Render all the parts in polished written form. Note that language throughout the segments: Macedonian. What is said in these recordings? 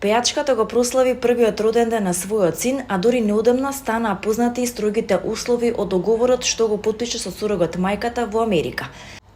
Пејачката го прослави првиот роден ден на својот син, а дури неодамна станаа познати и строгите услови од договорот што го потпише со сурогат мајката во Америка.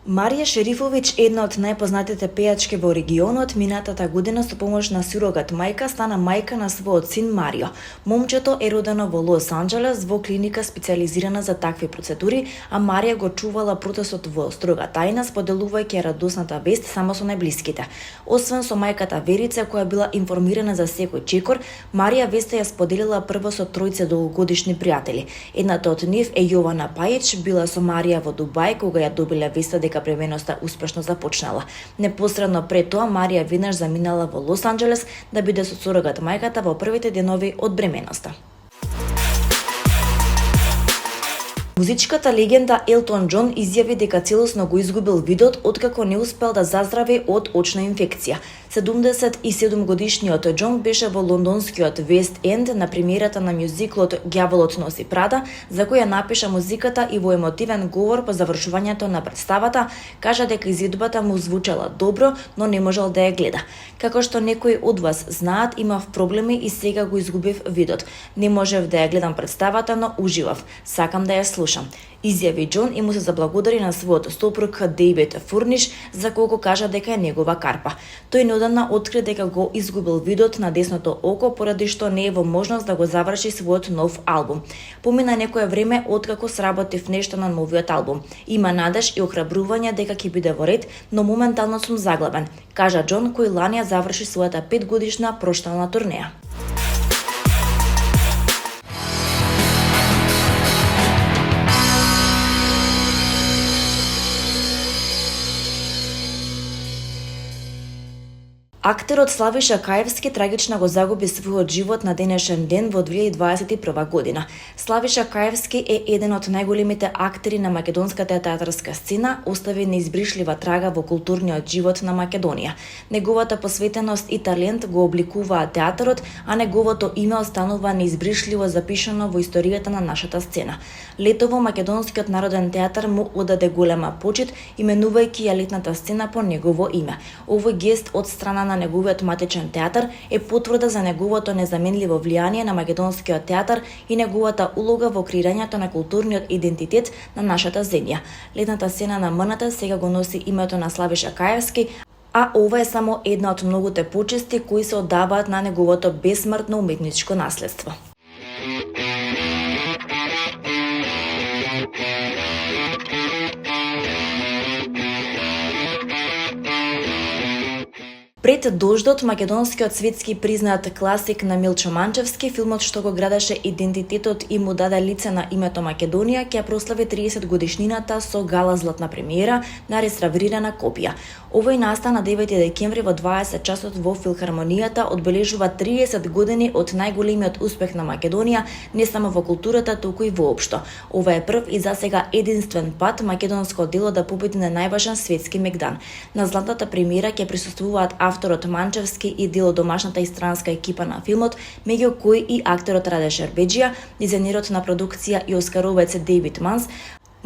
Марија Шерифовиќ, една од најпознатите пејачки во регионот, минатата година со помош на сурогат мајка стана мајка на својот син Марио. Момчето е родено во Лос Анџелес во клиника специјализирана за такви процедури, а Марија го чувала процесот во строга тајна, споделувајќи радосната вест само со најблиските. Освен со мајката Верица, која била информирана за секој чекор, Марија веста ја споделила прво со тројце долгогодишни пријатели. Едната од нив е Јована Пајич, била со Марија во Дубај кога ја добила веста дека пременоста успешно започнала. Непосредно пред тоа Марија веднаш заминала во Лос Анџелес да биде со сурогат мајката во првите денови од бременоста. Музичката легенда Елтон Џон изјави дека целосно го изгубил видот откако не успел да заздрави од очна инфекција. 77 годишниот Џон беше во лондонскиот Вест Енд на премиерата на мюзиклот Ѓаволот носи Прада, за која напиша музиката и во емотивен говор по завршувањето на представата кажа дека изведбата му звучала добро, но не можел да ја гледа. Како што некои од вас знаат, имав проблеми и сега го изгубив видот. Не можев да ја гледам представата, но уживав. Сакам да ја слушам, изјави Џон и му се заблагодари на својот сопруг Дејвид Фурниш за колку кажа дека е негова карпа. Тој неодамна откри дека го изгубил видот на десното око поради што не е во можност да го заврши својот нов албум. Помина некое време откако сработив нешто на новиот албум. Има надеж и охрабрување дека ќе биде во ред, но моментално сум заглавен, кажа Џон, кој лани ја заврши својата 5-годишна проштална турнеја. Актерот Славиша Каевски трагично го загуби својот живот на денешен ден во 2021 година. Славиша Каевски е еден од најголемите актери на македонската театарска сцена, остави неизбришлива трага во културниот живот на Македонија. Неговата посветеност и талент го обликуваат театарот, а неговото име останува неизбришливо запишано во историјата на нашата сцена. Летово Македонскиот народен театар му одаде голема почит, именувајќи ја летната сцена по негово име. Овој гест од страна на неговиот матичен театар е потврда за неговото незаменливо влијание на македонскиот театар и неговата улога во креирањето на културниот идентитет на нашата земја. Летната сцена на МНТ сега го носи името на Славиша Каевски, а ова е само една од многуте почести кои се оддаваат на неговото бесмртно уметничко наследство. Пред дождот, македонскиот светски признат класик на Милчо Манчевски, филмот што го градеше идентитетот и му даде лице на името Македонија, ќе прослави 30 годишнината со гала златна премиера на реставрирана копија. Овој настан на 9 декември во 20 часот во Филхармонијата одбележува 30 години од најголемиот успех на Македонија, не само во културата, туку и воопшто. Ова е прв и засега единствен пат македонско дело да победи на најважен светски мегдан. На златната премиера ќе присуствуваат авторот Манчевски и дел од домашната и странска екипа на филмот, меѓу кои и актерот Раде Шербеџија, дизајнерот на продукција и оскаровец Дејвид Манс,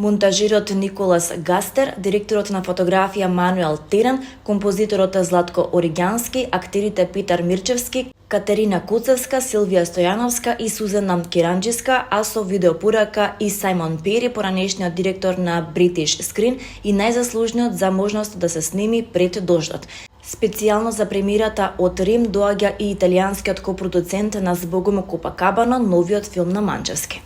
монтажерот Николас Гастер, директорот на фотографија Мануел Терен, композиторот Златко Оригјански, актерите Питар Мирчевски, Катерина Коцевска, Силвија Стојановска и Сузана Керанџиска, а со видеопорака и Сајмон Пери, поранешниот директор на British Screen и најзаслужниот за можност да се сними пред дождот. Специјално за премиерата од Рим доаѓа и италијанскиот копродуцент на Збогом Копакабано, новиот филм на Манчевски.